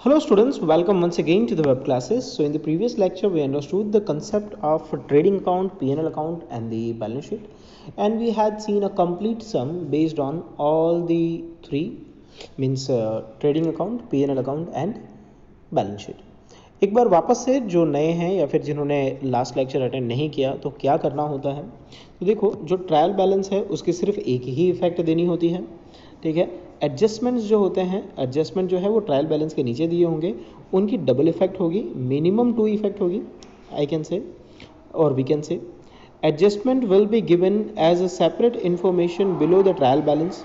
Hello students, welcome once again to the web classes. So in the previous lecture we understood the concept of trading account, P&L account and the balance sheet, and we had seen a complete sum based on all the three means trading account, P&L account and balance sheet. एक बार वापस से जो नए हैं या फिर जिन्होंने last lecture attend नहीं किया तो क्या करना होता है, तो देखो जो ट्रायल बैलेंस है उसकी सिर्फ एक ही इफेक्ट देनी होती है, ठीक है। एडजस्टमेंट्स जो होते हैं, एडजस्टमेंट जो है वो ट्रायल बैलेंस के नीचे दिए होंगे, उनकी डबल इफेक्ट होगी, मिनिमम 2 इफेक्ट होगी आई कैन से और we can say. Adjustment will be given as a separate information below the trial balance.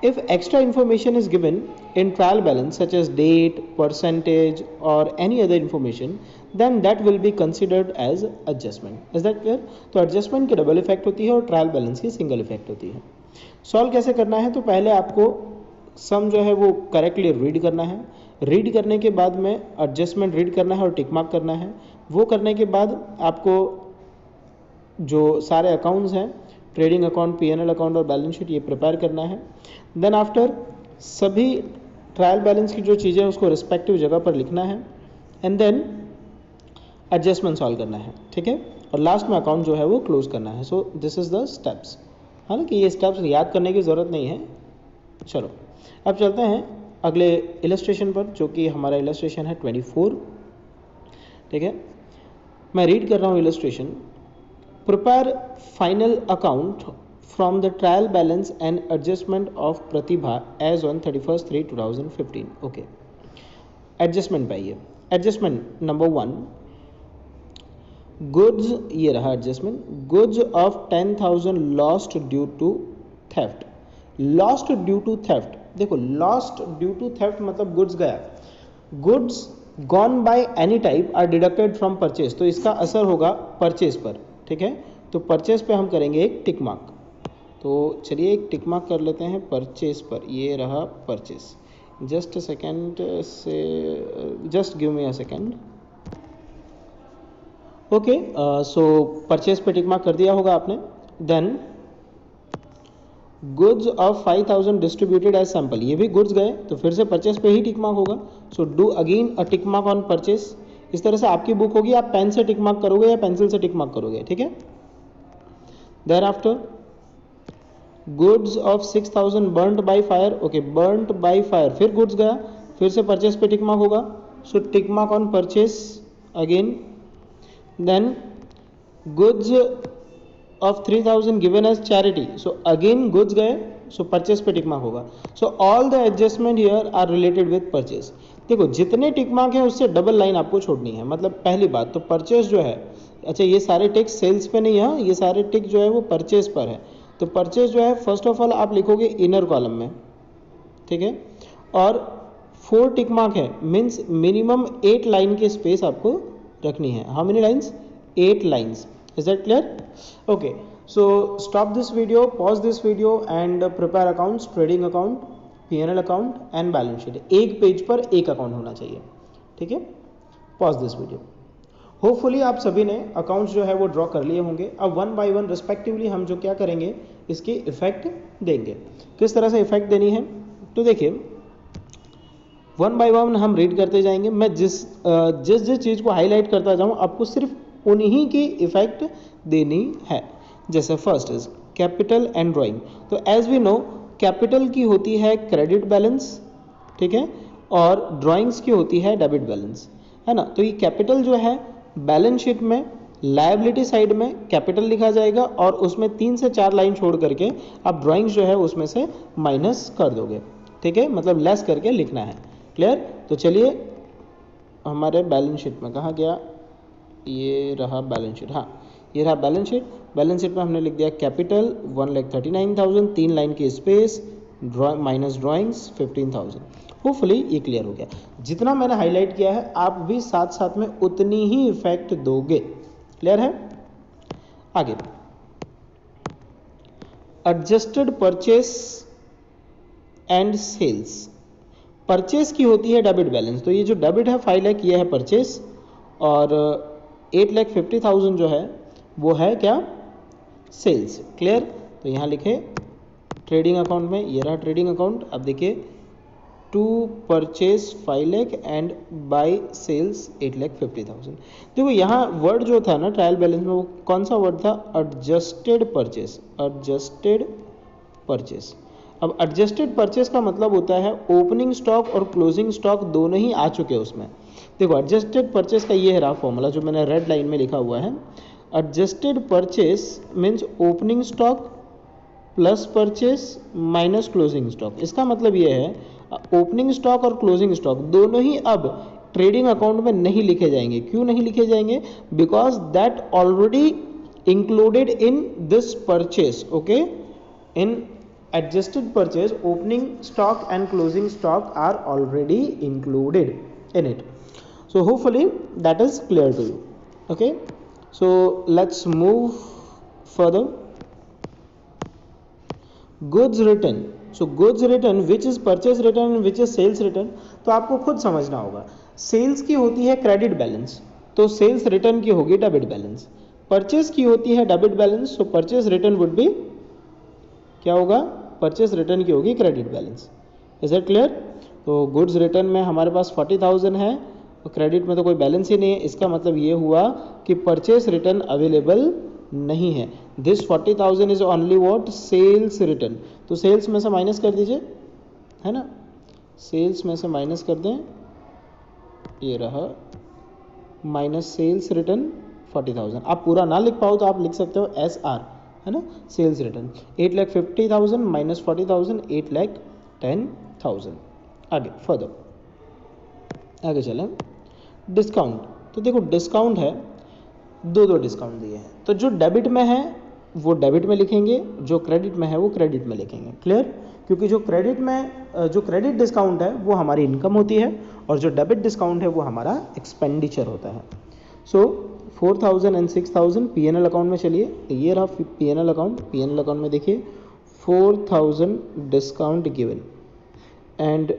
If extra information is given in trial balance such as date, percentage or any other information, then that will be considered as adjustment. Is that clear? तो adjustment की double effect होती है और trial balance की single effect होती है. Solve कैसे करना है, तो पहले आपको सम जो है वो करेक्टली रीड करना है. रीड करने के बाद में एडजस्टमेंट रीड करना है और टिक मार्क करना है. वो करने के बाद आपको जो सारे अकाउंट्स हैं, ट्रेडिंग अकाउंट, P&L अकाउंट और बैलेंस शीट, ये प्रिपेयर करना है. देन आफ्टर सभी ट्रायल बैलेंस की जो चीज़ें हैं उसको रिस्पेक्टिव जगह पर लिखना है एंड देन एडजस्टमेंट सॉल्व करना है, ठीक है. और लास्ट में अकाउंट जो है वो क्लोज करना है. So this is the steps. हालांकि ये स्टेप्स याद करने की ज़रूरत नहीं है. चलो अब चलते हैं अगले इलस्ट्रेशन पर, जो कि हमारा इलस्ट्रेशन है 24, ठीक है. मैं रीड कर रहा हूँ illustration. Prepare final account from the trial balance and adjustment of Pratibha as on 31/3/2015. Okay. Adjustment पाइए. Adjustment number 1. Goods, ये रहा adjustment. Goods of 10,000 lost due to theft. Lost due to theft. देखो lost due to theft मतलब goods गया. Goods gone by any type are deducted from purchase. तो इसका असर होगा परचेज पर, ठीक है. तो परचेस पे हम करेंगे एक टिक मार्क. तो चलिए एक टिक मार्क कर लेते हैं परचेस पर. ये रहा परचेस. जस्ट अ सेकेंड से, just give me a second. Okay, so purchase पे टिक मार्क कर दिया होगा आपने. Then goods of 5,000 distributed as sample, ये भी गुड्स गए तो फिर से परचेस पे ही टिक मार्क होगा. So do again a tick mark on purchase. इस तरह से आपकी बुक होगी, आप पेन से टिक मार्क करोगे या पेंसिल से टिक मार्क करोगे, ठीक है. Thereafter, goods of 6,000 burnt by fire. Okay, burnt by fire. फिर goods गया, फिर से purchase पे tick mark होगा. So tick mark on purchase again. Then goods of 3,000 given as charity. So again goods गए, so purchase पे tick mark होगा. So all the adjustment here are related with purchase. देखो जितने tick mark है उससे double line आपको छोड़नी है. मतलब पहली बात तो परचेस जो है, अच्छा ये सारे टिक सेल्स पे नहीं है, ये सारे टिक जो है वो परचेस पर है. तो परचेस जो है फर्स्ट ऑफ ऑल आप लिखोगे इनर कॉलम में, ठीक है. और 4 टिक मार्क है, मीन्स मिनिमम 8 लाइन की स्पेस आपको रखनी है. How many lines? 8 lines. Is that clear? Okay, so stop this video, pause this video and prepare accounts, trading account, P&L account and balance sheet. एक page पर एक account होना चाहिए, ठीक है. Pause this video. होपफुली आप सभी ने अकाउंट्स जो है वो ड्रॉ कर लिए होंगे. अब 1 बाय 1 रिस्पेक्टिवली हम जो क्या करेंगे, इसकी इफेक्ट देंगे. किस तरह से इफेक्ट देनी है, तो देखिए 1 बाय 1 हम रीड करते जाएंगे. मैं जिस चीज़ को हाईलाइट करता जाऊँ आपको सिर्फ उन्हीं की इफेक्ट देनी है. जैसे first is capital and drawing. तो एज वी नो कैपिटल की होती है क्रेडिट बैलेंस, ठीक है, और ड्राइंग्स की होती है डेबिट बैलेंस, है ना. तो ये कैपिटल जो है बैलेंस शीट में लायबिलिटी साइड में कैपिटल लिखा जाएगा और उसमें 3 से 4 लाइन छोड़ करके आप ड्राइंग्स जो है उसमें से माइनस कर दोगे, ठीक है, मतलब लेस करके लिखना है. क्लियर? तो चलिए हमारे बैलेंस शीट में कहाँ गया, ये रहा बैलेंस शीट. हाँ, ये रहा बैलेंस शीट. बैलेंस शीट में हमने लिख दिया कैपिटल 1,39,000, 3 लाइन की स्पेस, माइनस ड्राइंग्स 15,000. होपफुली ये क्लियर हो गया. जितना मैंने हाईलाइट किया है आप भी साथ साथ में उतनी ही इफेक्ट दोगे. क्लियर है? आगे adjusted purchase and sales. Purchase की होती है डेबिट बैलेंस. तो ये जो डेबिट है 5 लाख ये है परचेस और 8,50,000 जो है वो है क्या, सेल्स. क्लियर? तो यहाँ लिखे ट्रेडिंग अकाउंट में, ये रहा ट्रेडिंग अकाउंट. अब देखिए to purchase 5 lakh and by sales 8,50,000। देखो यहाँ वर्ड जो था ना ट्रायल बैलेंस में, वो कौन सा वर्ड था? Adjusted purchase. Adjusted purchase. अब एडजस्टेड परचेस का मतलब होता है ओपनिंग स्टॉक और क्लोजिंग स्टॉक दोनों ही आ चुके हैं उसमें। देखो एडजस्टेड परचेस का ये है रहा फॉर्मूला जो मैंने रेड लाइन में लिखा हुआ है। Adjusted purchase means opening stock plus purchase minus closing stock. इसका मतलब ये है ओपनिंग स्टॉक और क्लोजिंग स्टॉक दोनों ही अब ट्रेडिंग अकाउंट में नहीं लिखे जाएंगे। क्यों नहीं लिखे जाएंगे? Because that already included in this purchase. Okay, in adjusted purchase opening stock and closing stock are already included in it. So hopefully that is clear to you. Okay, so let's move further. Goods return. So goods return which is purchase return and which is sales return, तो आपको खुद समझना होगा। Sales की होती है credit balance, तो sales return की होगी डेबिट बैलेंस। परचेस की होती है डेबिट बैलेंस, तो परचेस रिटर्न वुड बी क्या होगा? परचेस रिटर्न की होगी credit balance. Is it clear? तो गुड्स रिटर्न में हमारे पास 40,000 है और क्रेडिट में तो कोई बैलेंस ही नहीं है। इसका मतलब ये हुआ कि परचेस रिटर्न अवेलेबल नहीं है। This 40,000 is only what? Sales return. तो सेल्स में से माइनस कर दीजिए, है ना, सेल्स में से माइनस कर दें, ये रहा माइनस सेल्स रिटर्न 40,000। आप पूरा ना लिख पाओ तो आप लिख सकते हो SR, है ना, सेल्स रिटर्न 8,50,000 माइनस 40,000 8,10,000। आगे फर्दर आगे चलें। डिस्काउंट। तो देखो डिस्काउंट है, दो डिस्काउंट दिए हैं, तो जो डेबिट में है वो डेबिट में लिखेंगे, जो क्रेडिट में है वो क्रेडिट में लिखेंगे। क्लियर? क्योंकि जो क्रेडिट में जो क्रेडिट डिस्काउंट है वो हमारी इनकम होती है और जो डेबिट डिस्काउंट है वो हमारा एक्सपेंडिचर होता है। सो 4,000 एंड 6,000 PNL अकाउंट में चलिए, ये रहा PNL अकाउंट। PNL अकाउंट में देखिए 4,000 discount given and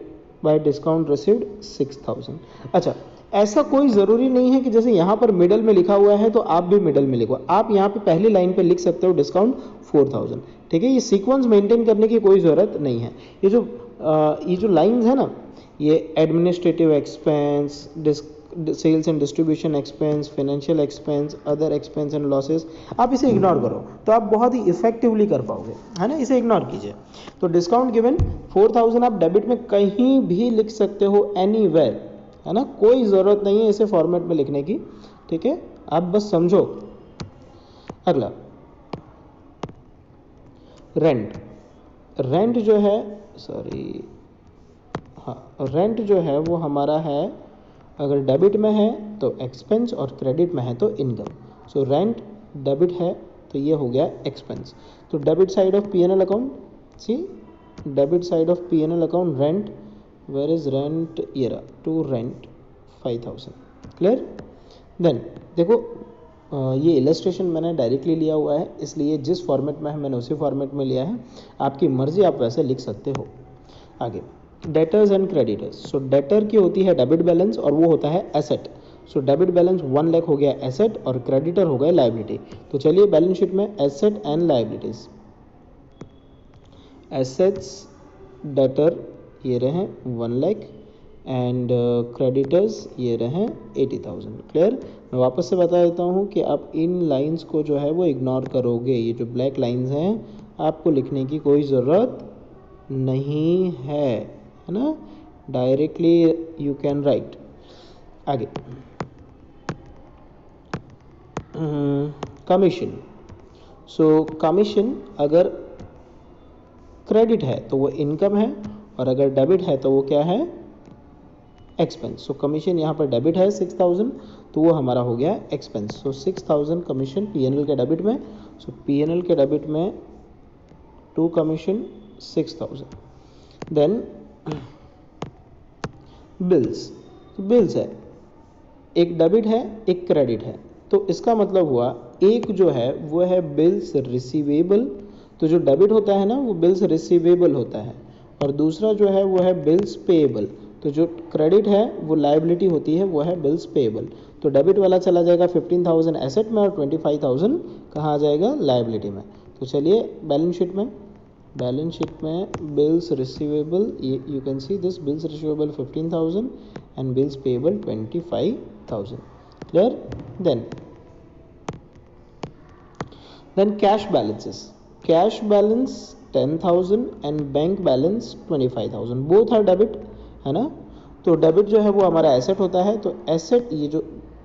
bye discount received 6,000। अच्छा, ऐसा कोई ज़रूरी नहीं है कि जैसे यहाँ पर मिडल में लिखा हुआ है तो आप भी मिडल में लिखो। आप यहाँ पे पहली लाइन पे लिख सकते हो डिस्काउंट 4,000। ठीक है, ये सीक्वेंस मेंटेन करने की कोई ज़रूरत नहीं है। ये जो लाइंस है ना, ये administrative expense, sales and distribution expense, financial expense, other expense and losses, आप इसे इग्नोर करो तो आप बहुत ही इफेक्टिवली कर पाओगे, है ना। इसे इग्नोर कीजिए। तो डिस्काउंट गिवन 4,000 आप डेबिट में कहीं भी लिख सकते हो, एनीवेयर, है ना, कोई ज़रूरत नहीं है इसे फॉर्मेट में लिखने की। ठीक है, आप बस समझो। अगला रेंट। रेंट जो है, सॉरी, हाँ, रेंट जो है वो हमारा है, अगर डेबिट में है तो एक्सपेंस और क्रेडिट में है तो इनकम। सो रेंट डेबिट है तो ये हो गया एक्सपेंस। तो debit side of PNL account, see debit side of PNL account rent, where is rent, ये रहा, टू रेंट 5,000। क्लियर? देन देखो ये इलस्ट्रेशन मैंने डायरेक्टली लिया हुआ है, इसलिए जिस फॉर्मेट में है मैंने उसी फॉर्मेट में लिया है। आपकी मर्जी, आप वैसे लिख सकते हो। आगे debtors and creditors. So debtor की होती है डेबिट बैलेंस और वो होता है asset. So debit balance 1 lakh हो गया एसेट और क्रेडिटर हो गया लायबिलिटी। तो चलिए बैलेंस शीट में asset and liabilities, assets debtor ये रहे 1 लाख एंड क्रेडिटर्स ये रहे 80,000। क्लियर? मैं वापस से बता देता हूँ कि आप इन लाइंस को जो है वो इग्नोर करोगे। ये जो ब्लैक लाइंस हैं आपको लिखने की कोई ज़रूरत नहीं है ना, डायरेक्टली यू कैन राइट। आगे कमीशन। सो कमीशन अगर क्रेडिट है तो वो इनकम है और अगर डेबिट है तो वो क्या है? एक्सपेंस। सो कमीशन यहाँ पर डेबिट है 6,000 तो वो हमारा हो गया एक्सपेंस। सो 6,000 कमीशन PNL के डेबिट में। सो PNL के डेबिट में टू कमीशन 6,000। Then bills. तो बिल्स है, एक डेबिट है एक क्रेडिट है, तो इसका मतलब हुआ एक जो है वो है बिल्स रिसीवेबल। तो जो डेबिट होता है ना वो बिल्स रिसीवेबल होता है और दूसरा जो है वो है बिल्स पेएबल। तो जो क्रेडिट है वो लायबिलिटी होती है, वो है बिल्स पेएबल। तो डेबिट वाला चला जाएगा 15,000 एसेट में और 25,000 कहाँ आ जाएगा? लायबिलिटी में। तो चलिए बैलेंस शीट में बैलेंस शीट में bills receivable, you can see this bills receivable 15,000 and bills payable 25,000. Clear? Then cash balances. Cash balance 10,000 and bank balance 25,000. Both are debit, है ना? तो डेबिट जो है वो हमारा एसेट होता है. तो एसेट ये जो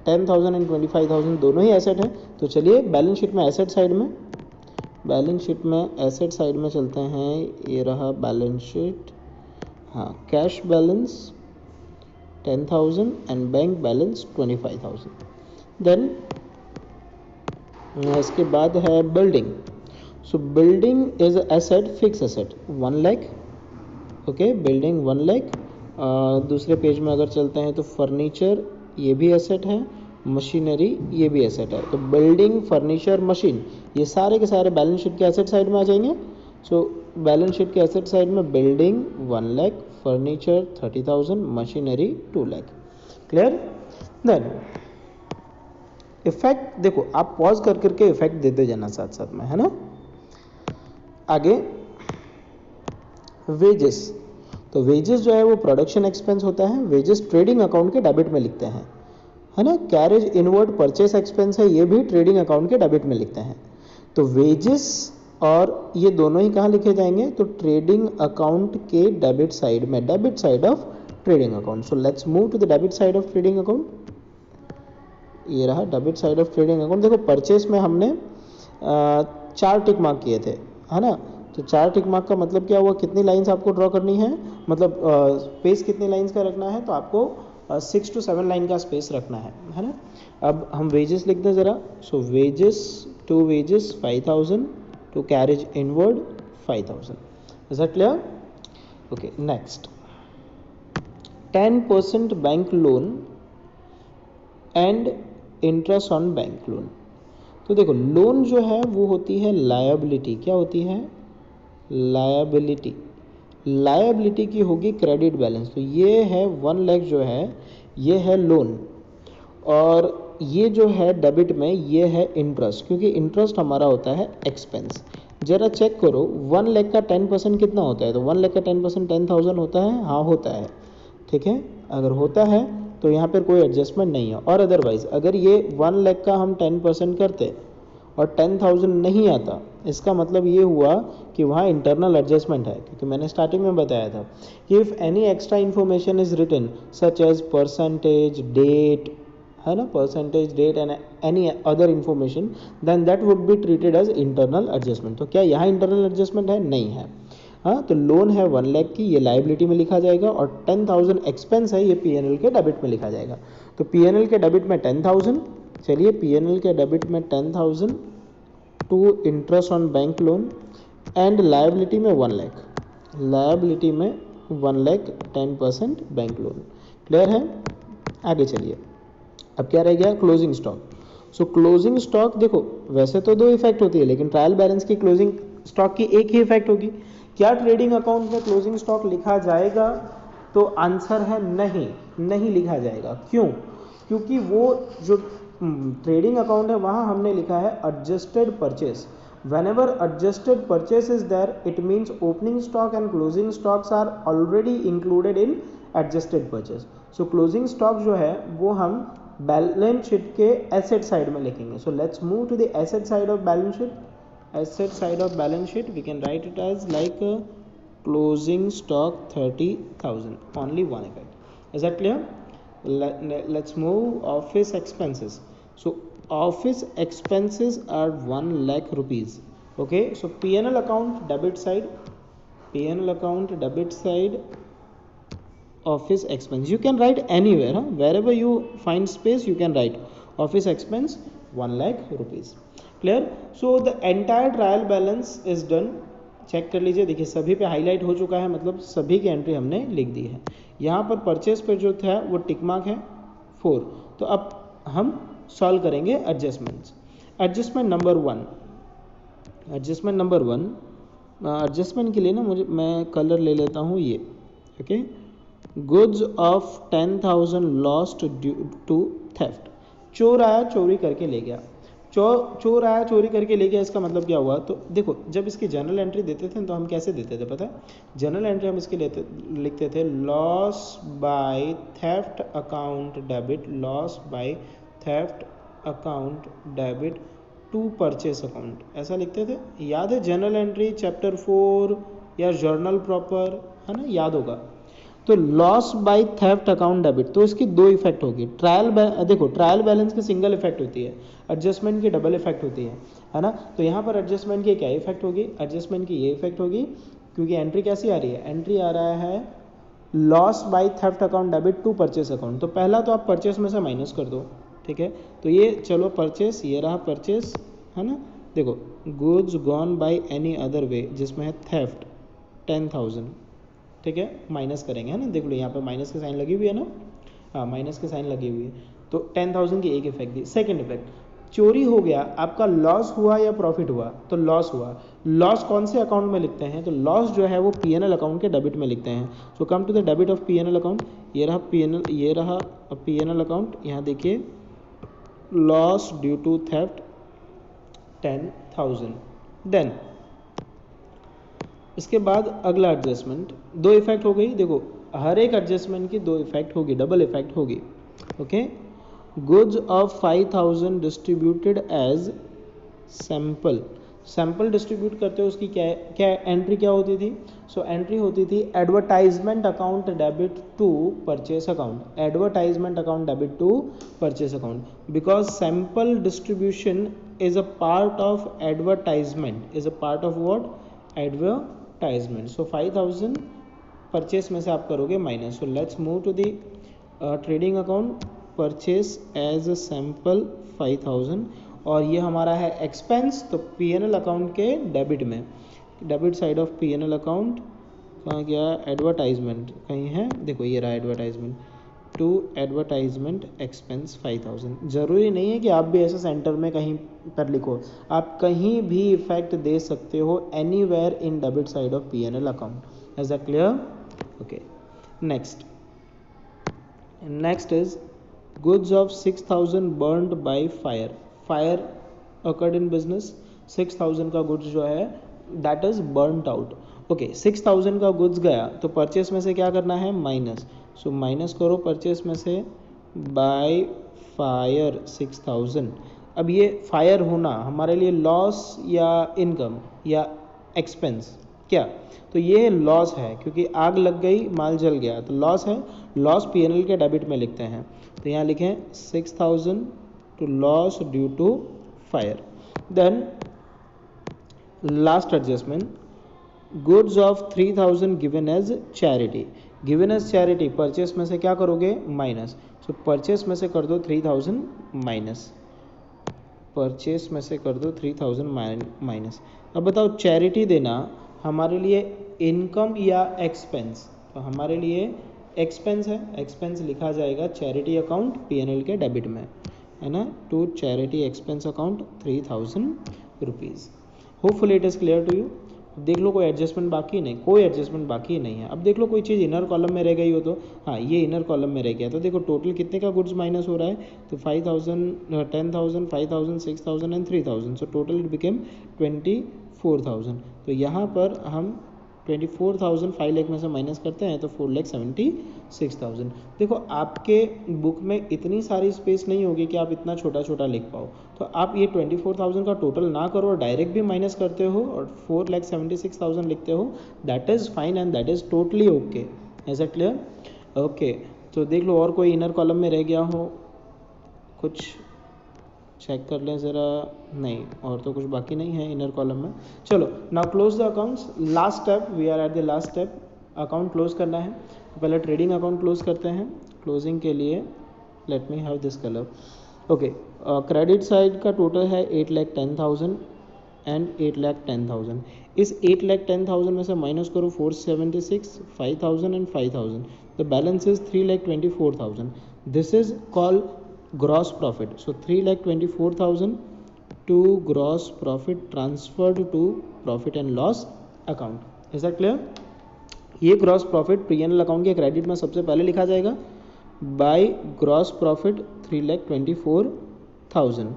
10,000 एंड 25,000 दोनों ही एसेट है. तो चलिए बैलेंस शीट में एसेट साइड में चलते हैं. ये रहा बैलेंस शीट. हाँ, cash balance 10,000 and bank balance 25,000. Then इसके बाद है building. So building is asset, fix asset 1 lakh. Okay, building 1 lakh. दूसरे पेज में अगर चलते हैं तो फर्नीचर ये भी एसेट है, मशीनरी ये भी एसेट है. तो बिल्डिंग, फर्नीचर, मशीन ये सारे के सारे बैलेंस शीट के एसेट साइड में आ जाएंगे. सो बैलेंस शीट के एसेट साइड में building 1 lakh, furniture 30,000, machinery 2 lakh. Clear? Then effect देखो, आप पॉज कर करके इफेक्ट देते जाना साथ साथ में, है ना. आगे वेजेस. तो वेजेस जो है वो प्रोडक्शन एक्सपेंस होता है. वेजेस ट्रेडिंग अकाउंट के डेबिट में लिखते हैं, है ना. कैरेज इनवर्ड परचेस एक्सपेंस है, ये भी ट्रेडिंग अकाउंट के डेबिट में लिखते हैं. तो वेजेस और ये दोनों ही कहाँ लिखे जाएंगे? तो ट्रेडिंग अकाउंट के डेबिट साइड में, debit side of trading account. So let's move to the debit side of trading account. ये रहा debit side of trading account. देखो परचेस में हमने 4 टिक मार्क किए थे, है ना. तो 4 टिक मार्क का मतलब क्या हुआ? कितनी लाइंस आपको ड्रॉ करनी है, मतलब स्पेस कितनी लाइंस का रखना है? तो आपको 6 to 7 लाइन का स्पेस रखना है ना. अब हम वेजेस लिख दें ज़रा. So wages, to wages 5,000, to carriage inward 5,000. Is that clear? Okay, next 10% bank loan and interest on bank loan. तो देखो लोन जो है वो होती है लायबिलिटी. क्या होती है? लायबिलिटी. लायबिलिटी की होगी क्रेडिट बैलेंस. तो ये है 1 लाख जो है ये है लोन, और ये जो है डेबिट में ये है इंटरेस्ट, क्योंकि इंटरेस्ट हमारा होता है एक्सपेंस. जरा चेक करो 1 लाख का 10% कितना होता है? तो 1 लाख का 10% 10,000 होता है. हाँ होता है, ठीक है. अगर होता है तो यहाँ पर कोई एडजस्टमेंट नहीं है. और अदरवाइज अगर ये 1 लाख का हम 10% करते और 10,000 नहीं आता, इसका मतलब ये हुआ कि वहाँ इंटरनल एडजस्टमेंट है. क्योंकि मैंने स्टार्टिंग में बताया था कि if any extra information is written such as percentage, date, है ना, percentage, date and any other information, then that would be treated as internal adjustment. तो क्या यहाँ इंटरनल एडजस्टमेंट है? नहीं है. हाँ, तो लोन है 1 लाख की, ये लायबिलिटी में लिखा जाएगा, और 10,000 एक्सपेंस है, ये पीएनएल के डेबिट में लिखा जाएगा. तो पीएनएल के डेबिट में 10,000. चलिए पीएनएल के डेबिट में 10,000 to interest on bank loan, and liability में 1 लाख. लायबिलिटी में 1 लाख 10% बैंक लोन. क्लियर है? आगे चलिए. अब क्या रह गया? Closing stock. सो क्लोजिंग स्टॉक देखो वैसे तो 2 इफेक्ट होती है, लेकिन ट्रायल बैलेंस की क्लोजिंग स्टॉक की एक ही इफेक्ट होगी. क्या ट्रेडिंग अकाउंट में क्लोजिंग स्टॉक लिखा जाएगा? तो आंसर है नहीं, नहीं लिखा जाएगा. क्यों? क्योंकि वो जो ट्रेडिंग अकाउंट है वहाँ हमने लिखा है adjusted purchase. whenever adjusted purchase is there, it means opening stock and closing stocks are already included in adjusted purchase. So closing stock जो है वो हम बैलेंस शीट के एसेट साइड में लिखेंगे. So let's move to the asset side of balance sheet. Asset side of balance sheet we can write it as like closing stock 30,000, only one effect. Is that clear? Let's move office expenses. So office expenses are 1 lakh rupees. Okay, so P&L account debit side, P&L account debit side, office expense. You can write anywhere, huh? Wherever you find space you can write office expense 1 lakh rupees. Clear? So the entire trial balance is done. Check कर लीजिए, देखिए सभी पे highlight हो चुका है, मतलब सभी की एंट्री हमने लिख दी है. यहाँ पर परचेस पे जो था वो टिक मार्क है 4. तो अब हम सॉल्व करेंगे adjustments. Adjustment number 1, adjustment number 1, adjustment के लिए ना मैं कलर ले लेता हूँ ये. Okay, goods of 10,000 lost due to theft. चोर आया, चोरी करके ले गया. चोर आया, चोरी करके ले गया, इसका मतलब क्या हुआ? तो देखो जब इसकी जर्नल एंट्री देते थे तो हम कैसे देते थे पता है? जर्नल एंट्री हम इसके लिखते थे loss by theft account debit, loss by theft account debit to purchase account, ऐसा लिखते थे। याद है जर्नल एंट्री चैप्टर 4 या जर्नल प्रॉपर, है ना, याद होगा। तो loss by theft account debit, तो इसकी दो इफेक्ट होगी। देखो ट्रायल बैलेंस की सिंगल इफेक्ट होती है, एडजस्टमेंट की डबल इफेक्ट होती है ना। तो यहाँ पर एडजस्टमेंट की क्या इफेक्ट होगी? एडजस्टमेंट की ये इफेक्ट होगी, क्योंकि एंट्री कैसी आ रही है? एंट्री आ रहा है loss by theft account debit to purchase account. तो पहला तो आप परचेस में से माइनस कर दो, ठीक है। तो ये चलो परचेस, ये रहा परचेस, है ना। देखो goods gone by any other way, जिसमें है थेफ्ट 10,000, ठीक है, माइनस करेंगे, है ना। देख लो यहाँ पे माइनस की साइन लगी हुई है ना, हाँ माइनस की साइन लगी हुई है। तो 10,000 की एक इफेक्ट दी। सेकंड इफेक्ट, चोरी हो गया, आपका लॉस हुआ या प्रॉफिट हुआ? तो लॉस हुआ। लॉस कौन से अकाउंट में लिखते हैं? तो लॉस जो है वो पीएनएल अकाउंट के डेबिट में लिखते हैं। So come to the debit of PNL account. ये रहा पीएनएल, ये रहा पीएनएल अकाउंट। यहाँ देखिए loss due to theft 10,000। Then इसके बाद अगला एडजस्टमेंट, दो इफेक्ट हो गई। देखो हर एक एडजस्टमेंट की दो इफेक्ट होगी, डबल इफेक्ट होगी। Okay, goods of 5,000 distributed as sample. Sample distribute करते हो, उसकी क्या एंट्री क्या होती थी? सो एंट्री होती थी advertisement account debit to purchase account, advertisement account debit to purchase account, because sample distribution is a part of advertisement, is a part of what? Advertisement. So 5,000 purchase में से आप करोगे minus. So let's move to the trading account, purchase as a sample 5,000, और ये हमारा है expense. तो PNL account के डेबिट में, debit side of PNL account कहाँ गया? एडवर्टाइजमेंट कहीं है, देखो ये रहा एडवर्टाइजमेंट, टू एडवर्टाइजमेंट एक्सपेंस 5,000। जरूरी नहीं है कि आप भी ऐसे सेंटर में कहीं पर लिखो, आप कहीं भी इफेक्ट दे सकते हो, anywhere in debit side of PNL account. Is that clear? Okay, next is goods of 6,000 burned by fire. Fire occurred in business, 6,000 का गुड्स जो है that is burned out. Okay, 6,000 का गुड्स गया तो परचेस में से क्या करना है? माइनस। सो माइनस करो परचेस में से बाय फायर 6,000। अब ये फायर होना हमारे लिए लॉस या इनकम या एक्सपेंस? क्या? तो ये लॉस है, क्योंकि आग लग गई, माल जल गया, तो लॉस है। लॉस पीएनएल के डेबिट में लिखते हैं। तो यहाँ लिखें 6,000 to loss due to fire. Then last adjustment, goods of 3,000 given as charity. given as charity purchase में से क्या करोगे? माइनस। सो परचेस में से कर दो 3,000 माइनस, परचेस में से कर दो 3,000 माइनस। अब बताओ चैरिटी देना हमारे लिए इनकम या एक्सपेंस? तो हमारे लिए एक्सपेंस है, एक्सपेंस लिखा जाएगा चैरिटी अकाउंट पीएनएल के डेबिट में, है ना, to charity expense account 3,000 rupees. Hopefully it is clear to you. देख लो कोई एडजस्टमेंट बाकी नहीं, कोई एडजस्टमेंट बाकी नहीं है। अब देख लो कोई चीज़ इनर कॉलम में रह गई हो तो, हाँ ये इनर कॉलम में रह गया, तो देखो टोटल कितने का गुड्स माइनस हो रहा है? तो 5,000, 10,000, 5,000, 6,000 and 3,000। So total it became 24,000। तो यहाँ पर हम 24,000 5 लाख में से माइनस करते हैं तो 4,76,000। देखो आपके बुक में इतनी सारी स्पेस नहीं होगी कि आप इतना छोटा छोटा लिख पाओ, तो आप ये 24,000 का टोटल ना करो और डायरेक्ट भी माइनस करते हो और 4,76,000 लिखते हो, that is fine and that is totally okay. Is it clear? Okay, तो देख लो और कोई इनर कॉलम में रह गया हो, कुछ चेक कर लें ज़रा। नहीं, और तो कुछ बाकी नहीं है इनर कॉलम में। चलो now close the accounts. Last step, we are at the last step, account close करना है। तो पहले ट्रेडिंग अकाउंट क्लोज करते हैं। क्लोजिंग के लिए let me have this colour. Okay, credit side का टोटल है 8,10,000 एंड 8,10,000। इस 8,10,000 में से माइनस करो 476, 5,000 and 5,000। The balance is 3,24,000। This is called gross profit. So 3,24,000 to gross profit transferred to profit and loss account. Is that clear? ये gross profit P&L account के credit में सबसे पहले लिखा जाएगा by gross profit 3,24,000.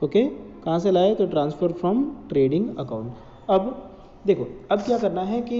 ओके, कहाँ से लाए, तो ट्रांसफ़र फ्रॉम ट्रेडिंग अकाउंट। अब देखो, अब क्या करना है कि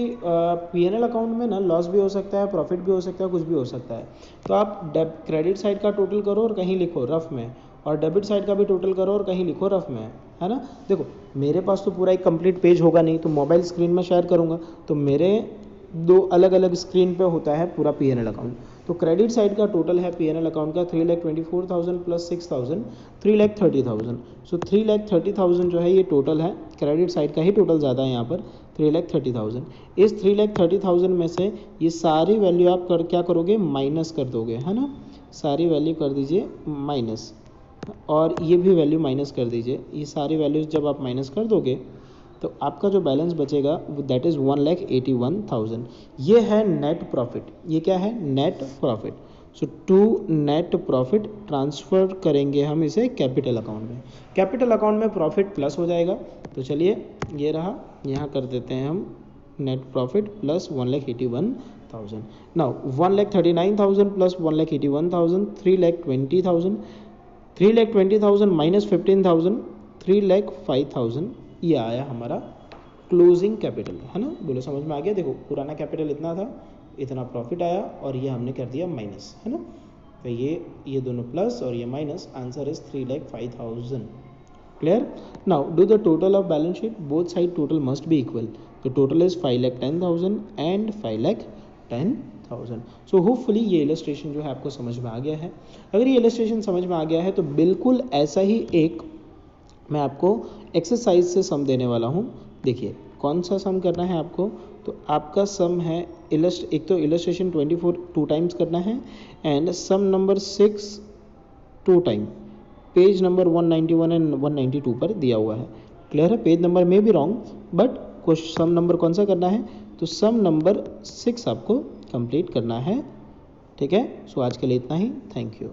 P&L अकाउंट में ना लॉस भी हो सकता है, प्रॉफिट भी हो सकता है, कुछ भी हो सकता है। तो आप क्रेडिट साइड का टोटल करो और कहीं लिखो रफ में, और डेबिट साइड का भी टोटल करो और कहीं लिखो रफ में, है ना। देखो मेरे पास तो पूरा एक कंप्लीट पेज होगा नहीं, तो मोबाइल स्क्रीन में शेयर करूँगा, तो मेरे दो अलग अलग स्क्रीन पे होता है पूरा P&L अकाउंट। तो क्रेडिट साइड का टोटल है P&L अकाउंट का 3,24,000 प्लस 6,000 3,30,000। सो 3,30,000 जो है ये टोटल है, क्रेडिट साइड का ही टोटल ज़्यादा है यहाँ पर 3,30,000। इस 3,30,000 में से ये सारी वैल्यू आप क्या करोगे, माइनस कर दोगे, है ना। सारी वैल्यू कर दीजिए माइनस, और ये भी वैल्यू माइनस कर दीजिए। ये सारी वैल्यूज जब आप माइनस कर दोगे तो आपका जो बैलेंस बचेगा दैट इज़ 1,81,000। ये है नेट प्रॉफिट। ये क्या है, net profit. So to net profit transfer करेंगे हम इसे कैपिटल अकाउंट में। कैपिटल अकाउंट में प्रॉफिट प्लस हो जाएगा, तो चलिए ये रहा, यहाँ कर देते हैं हम net profit plus 1,81,000। Now 1,39,000 plus 1,81,000 3,20,000, 3,20,000 minus 15,000 3,05,000। ये आया हमारा क्लोजिंग कैपिटल, है ना। बोलो समझ में आ गया। देखो पुराना कैपिटल इतना था, इतना प्रॉफिट आया, और ये हमने कर दिया माइनस, है ना। तो ये दोनों प्लस और ये minus, answer is 3,05,000। Clear. Now do the total of balance sheet, both side total must be equal. तो total is 5,10,000 and 5,10,000। So hopefully ये इलस्ट्रेशन जो है आपको समझ में आ गया है। अगर ये इलस्ट्रेशन समझ में आ गया है तो बिल्कुल ऐसा ही एक मैं आपको एक्सरसाइज से सम देने वाला हूँ। देखिए कौन सा सम करना है आपको, तो आपका सम है एक तो इलस्ट्रेशन 24 2 टाइम्स करना है, and some number 6 2 time, page number 191 and 192 पर दिया हुआ है। क्लियर है। पेज नंबर में भी रॉन्ग, बट सम नंबर कौन सा करना है, तो सम नंबर 6 आपको कंप्लीट करना है। ठीक है। सो आज के लिए इतना ही। Thank you.